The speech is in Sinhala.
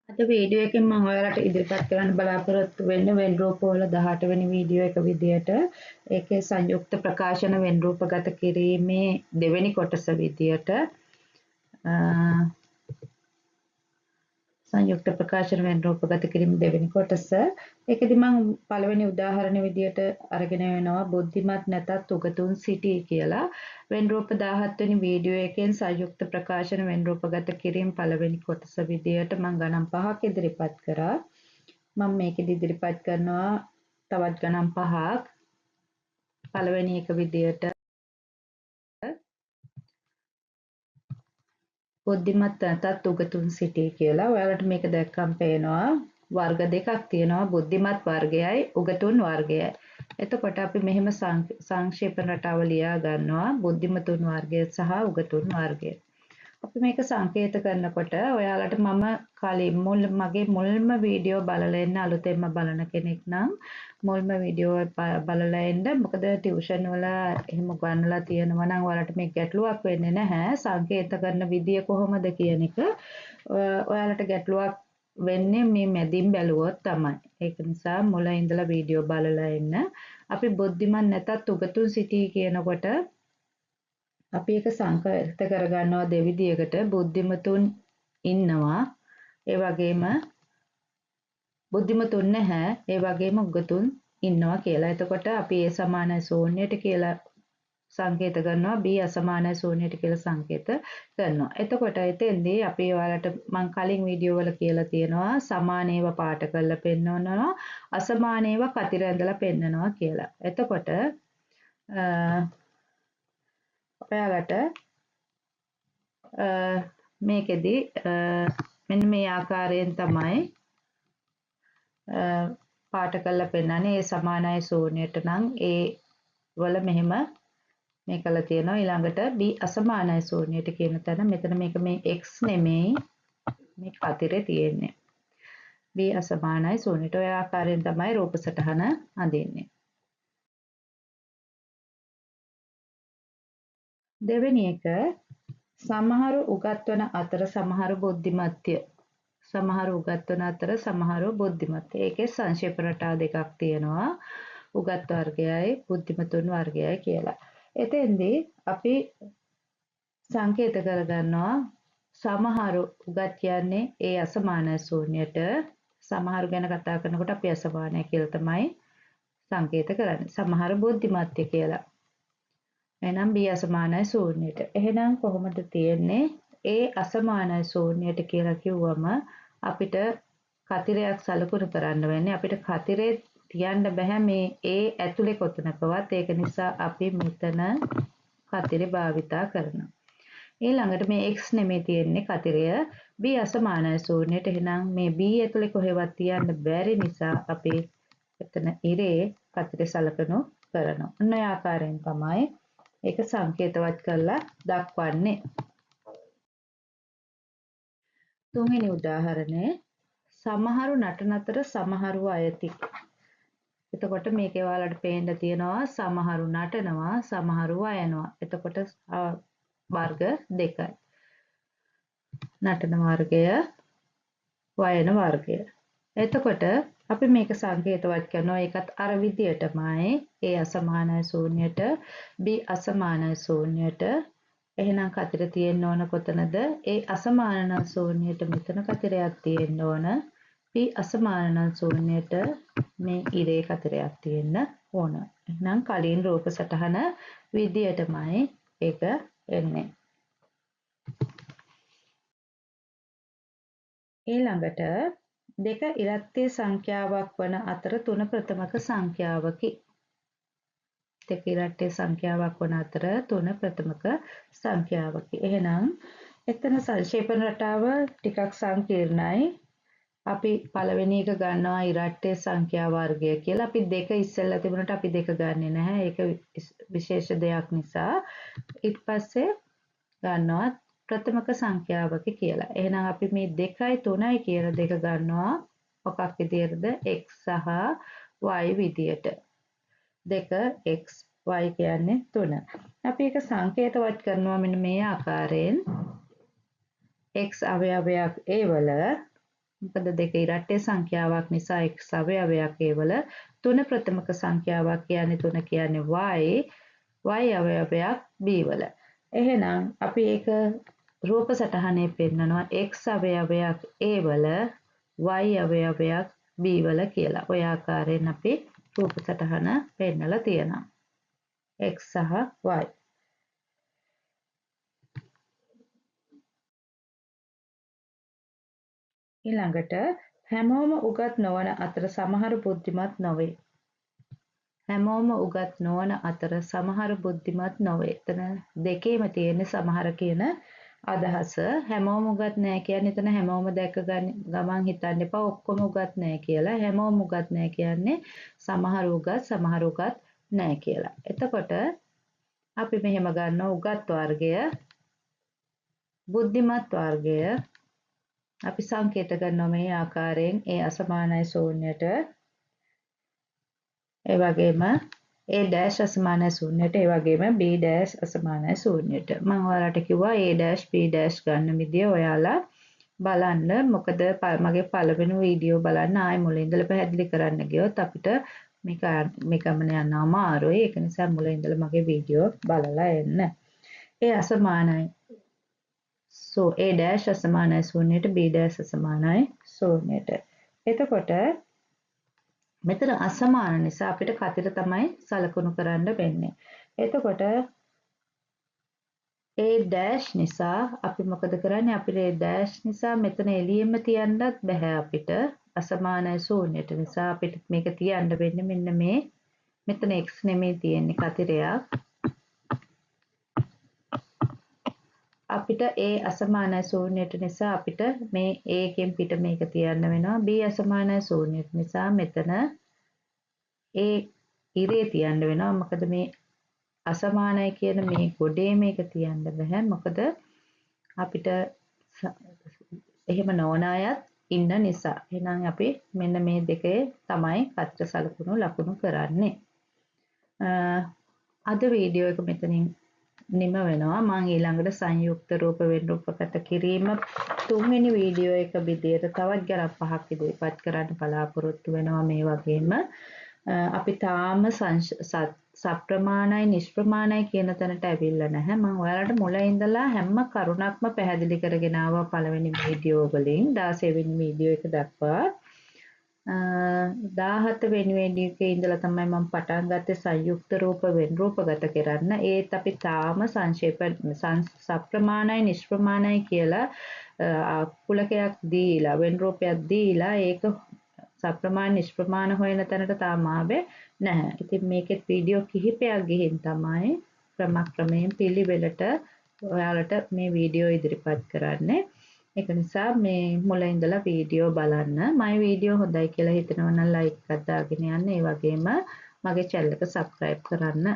අද වීඩියෝ එකෙන් මම ඔයාලට ඉදිරිපත් කරන්න බලාපොරොත්තු වෙන්නේ වෙන් රූපවල 18 වෙනි වීඩියෝ එක විදියට ඒකේ සංයුක්ත ප්‍රකාශන වෙන් රූපගත කිරීමේ දෙවෙනි කොටස විදියට සංයුක්ත ප්‍රකාශන වෙන් රූපගත කිරීම දෙවෙනි කොටස. ඒකෙදි මම පළවෙනි උදාහරණ විදියට අරගෙන වෙනවා බුද්ධිමත් නැතත් උගතුන් සිටී කියලා. වෙන් රූප 17 වෙනි වීඩියෝ එකෙන් සංයුක්ත ප්‍රකාශන වෙන් රූපගත කිරීම පළවෙනි කොටස විදියට මම ගණන් 5ක් ඉදිරිපත් කරා. මම මේකෙදි ඉදිරිපත් කරනවා තවත් ගණන් 5ක්. පළවෙනි එක විදියට බුද්ධිමත් නැතත් උගතුන් සිටී කියලා. ඔයාලට මේක දැක්කම පේනවා වර්ග දෙකක් තියෙනවා බුද්ධිමත් වර්ගයයි උගතුන් වර්ගයයි. එතකොට අපි මෙහෙම සංක්ෂේපන රටාව ලියා ගන්නවා බුද්ධිමතුන් වර්ගය සහ උගතුන් වර්ගය. අපි මේක සංකේත කරනකොට ඔයාලට මම කලින් මගේ මුල්ම වීඩියෝ බලලා ඉන්න අලුතෙන්ම බලන කෙනෙක් නම් මුල්ම වීඩියෝ බලලා ඉන්න. මොකද ටියුෂන් වල එහෙම ගන්නලා තියෙනවා නම් ඔයාලට මේ ගැටලුවක් වෙන්නේ නැහැ. සංකේත කරන විදිය කොහොමද කියන එක ඔයාලට ගැටලුවක් වෙන්නේ මේ මැදින් බැලුවොත් තමයි. ඒක නිසා මුල ඉඳලා වීඩියෝ බලලා ඉන්න. අපි බුද්ධිමත් නැතත් උගතුන් සිටී කියනකොට අපි ඒක සංකේත කරගන්නවා දෙවිදියකට බුද්ධිමතුන් ඉන්නවා ඒ වගේම බුද්ධිමතුන් නැහැ ඒ වගේම උගතුන් ඉන්නවා කියලා. එතකොට අපි A සමානයි ශූන්‍යයට කියලා සංකේත කරනවා B අසමානයි ශූන්‍යයට කියලා සංකේත කරනවා. එතකොට එතෙන්දී අපි ඔයාලට මම කලින් වීඩියෝ වල කියලා තියෙනවා සමානේව පාට කරලා පෙන්වනවා අසමානේව කතිර ඇඳලා පෙන්නනවා කියලා. එතකොට ඔයාලට මේකෙදි මෙන්න මේ ආකාරයෙන් තමයි පාට කරලා පෙන්නන්නේ. ඒ සමානයි ශූන්‍යයට නම් ඒ වල මෙහෙම මේ කරලා තියෙනවා. ඊළඟට b අසමානයි ශූන්‍යයට කියන තැන මෙතන මේක මේ x නෙමෙයි මේ කතිරේ තියෙන්නේ. b අසමානයි ශූන්‍යයට. ඔය ආකාරයෙන් තමයි රූප සටහන අඳින්නේ. දෙවෙනි එක සමහරු උගත්වන අතර සමහරු බුද්ධිමත්ය. සමහරු උගත්වන අතර සමහරු බුද්ධිමත්ය. ඒකේ සංක්ෂේප රටා දෙකක් තියෙනවා. උගත් වර්ගයයි බුද්ධිමතුන් වර්ගයයි කියලා. එතෙන්දී අපි සංකේත කරගන්නවා සමහරු උගත් කියන්නේ ඒ අසමානයි ශූන්‍යයට. සමහරු ගැන කතා කරනකොට අපි අසමානයි කියලා තමයි සංකේත කරන්නේ. සමහරු බුද්ධිමත්ය කියලා. එහෙනම් b අසමානයි ශූන්‍යයට. එහෙනම් කොහොමද තියෙන්නේ? a අසමානයි ශූන්‍යයට කියලා කිව්වම අපිට කතිරයක් සලකුණු කරන්න වෙන්නේ. අපිට කතිරේ තියන්න බෑ මේ a ඇතුලේ කොතනකවත්. ඒක නිසා අපි මෙතන කතිරේ භාවිතා කරනවා. ඊළඟට මේ x නෙමෙයි තියෙන්නේ කතිරය b අසමානයි ශූන්‍යයට. එහෙනම් මේ b ඇතුලේ කොහෙවත් තියන්න බැරි නිසා අපි එතන ඉරේ කතිරේ සලකනු කරනවා. අන්න ඔය ආකාරයෙන් තමයි ඒක සංකේතවත් කරලා දක්වන්නේ. තුන්වෙනි උදාහරණය සමහරු නටන අතර සමහරු අයති. එතකොට මේකේ ඔයාලට පේන්න තියෙනවා සමහරු නටනවා සමහරු අයනවා. එතකොට වර්ග දෙකයි. නටන වර්ගය වයන වර්ගය. එතකොට අපි මේක සංකේතවත් කරනවා ඒකත් අර විදියටමයි. a අසමානයි ශූන්‍යයට b අසමානයි ශූන්‍යයට. එහෙනම් කතිර තියෙන්න ඕන කොතනද? a අසමාන නම් ශූන්‍යයට මෙතන කතිරයක් තියෙන්න ඕන. b අසමාන නම් ශූන්‍යයට මේ ඉරේ කතිරයක් තියෙන්න ඕන. එහෙනම් කලින් රූප සටහන විදියටමයි ඒක එන්නේ. ඊළඟට දෙක ඉරත්තේ සංඛ්‍යාවක් වන අතර තුන ප්‍රථමක සංඛ්‍යාවකි. දෙක ඉරත්තේ සංඛ්‍යාවක් වන අතර තුන ප්‍රථමක සංඛ්‍යාවකි. එහෙනම් එතන සංක්ෂේපන රටාව ටිකක් සංකීර්ණයි. අපි පළවෙනි එක ගන්නවා ඉරත්තේ සංඛ්‍යා වර්ගය කියලා. අපි දෙක ඉස්සෙල්ලා තිබුණට අපි දෙක ගන්නෙ නැහැ. ඒක විශේෂ දෙයක් නිසා. ඊට පස්සේ ගන්නවා ප්‍රථමක සංඛ්‍යාවක කියලා. එහෙනම් අපි මේ 2යි 3යි කියලා දෙක ගන්නවා මොකක් විදියටද? x සහ y විදියට. 2x y කියන්නේ 3. අපි ඒක සංකේතවත් කරනවා මෙන්න මේ ආකාරයෙන්. x අවයවයක් a වල මොකද දෙක ඉරට්ටේ සංඛ්‍යාවක් නිසා x අවයවයක් ඒවල 3 ප්‍රථමක සංඛ්‍යාවක් කියන්නේ 3 කියන්නේ y අවයවයක් b වල. එහෙනම් අපි ඒක රූප සටහනේ පෙන්නනවා x අවයවයක් a වල y අවයවයක් b වල කියලා. ඔය ආකාරයෙන් අපි රූප සටහන පෙන්නලා තියෙනවා. x සහ y. ඊළඟට හැමෝම උගත් නොවන අතර සමහර බුද්ධිමත් නොවේ. හැමෝම උගත් නොවන අතර සමහර බුද්ධිමත් නොවේ. එතන දෙකේම තියෙන සමහර කියන අදහස. හැමෝම උගත් නෑ කියන්නේ එතන හැමෝම දැක ගමන් හිතන්න එපා ඔක්කොම උගත් නෑ කියලා. හැමෝම උගත් නෑ කියන්නේ සමහර උගත් නෑ කියලා. එතකොට අපි මෙහෙම ගන්නවා උගත් වර්ගය, බුද්ධිමත් වර්ගය. අපි සංකේත කරනවා මේ ආකාරයෙන් A අසමානයි ශූන්‍යයට. ඒ වගේම A' අසමානයි ශූන්‍යයට, ඒ වගේම B' අසමානයි ශූන්‍යයට. මම ඔයාලට කිව්වා A' B' ගන්න විදිය ඔයාලා බලන්න. මොකද මගේ පළවෙනි වීඩියෝ බලන්න ආයෙ මුලින් ඉඳලා පැහැදිලි කරන්න ගියොත් අපිට මේ ගමන යන්න අමාරුයි. ඒක නිසා මුලින් ඉඳලා මගේ වීඩියෝ බලලා එන්න. A අසමානයි A' අසමානයි ශූන්‍යයට, B' අසමානයි ශූන්‍යයට. එතකොට මෙතන අසමාන නිසා අපිට කතර තමයි සලකුණු කරන්න වෙන්නේ. එතකොට A' නිසා අපි මොකද කරන්නේ? අපිට A' නිසා මෙතන එළියෙම තියන්නත් බෑ අපිට. අසමානයි ශූන්‍යයට නිසා අපිට මේක තියන්න වෙන්නේ මෙන්න මේ මෙතන x නෙමෙයි තියෙන්නේ කතරයක්. අපිට A අසමානයි ශූන්‍යයට නිසා අපිට මේ A එකෙන් පිට මේක තියන්න වෙනවා. B අසමානයි ශූන්‍යයට නිසා මෙතන A ඉරේ තියන්න වෙනවා. මොකද මේ අසමානයි කියන මේ ගොඩේ මේක තියන්න බෑ. මොකද අපිට එහෙම නොවන අයත් ඉන්න නිසා. එහෙනම් අපි මෙන්න මේ දෙකේ තමයි කතර සලකුණු ලකුණු කරන්නේ. අද වීඩියෝ එක මෙතනින් නිම වෙනවා. මම ඊළඟට සංයුක්ත රූප වෙන් රූපගත කිරීම තුන්වෙනි වීඩියෝ එක විදියට තවත් ගණන් 5ක් ඉදිරිපත් කරන්න බලාපොරොත්තු වෙනවා. මේ වගේම අපි තාම සප්‍රමාණයි නිෂ්ප්‍රමාණයි කියන තැනට ඇවිල්ලා නැහැ. මම ඔයාලට මුල ඉඳලා හැම කරුණක්ම පැහැදිලි කරගෙන ආවා පළවෙනි වීඩියෝ වලින් 16 වෙනි වීඩියෝ එක දක්වා. 17 වෙනි වීඩියෝ එකේ ඉඳලා තමයි මම පටන් ගත්තේ සංයුක්ත රූප වෙන් රූපගත කරන්න. ඒත් අපි තාම සප්‍රමාණයි නිෂ්ප්‍රමාණයි කියලා කුලකයක් දීලා වෙන් රූපයක් දීලා ඒක සප්‍රමාණ නිෂ්ප්‍රමාණ හොයන තැනට තාම ආවේ නැහැ. ඉතින් මේකෙත් වීඩියෝ කිහිපයක් ගිහින් තමයි ක්‍රමයෙන් පිළිවෙලට ඔයාලට මේ වීඩියෝ ඉදිරිපත් කරන්නේ. ඒක නිසා මේ මුල ඉඳලා වීඩියෝ බලන්න. මගේ වීඩියෝ හොඳයි කියලා හිතනවා නම් ලයික් එකක් දාගෙන යන්න. ඒ වගේම මගේ channel එක subscribe කරන්න.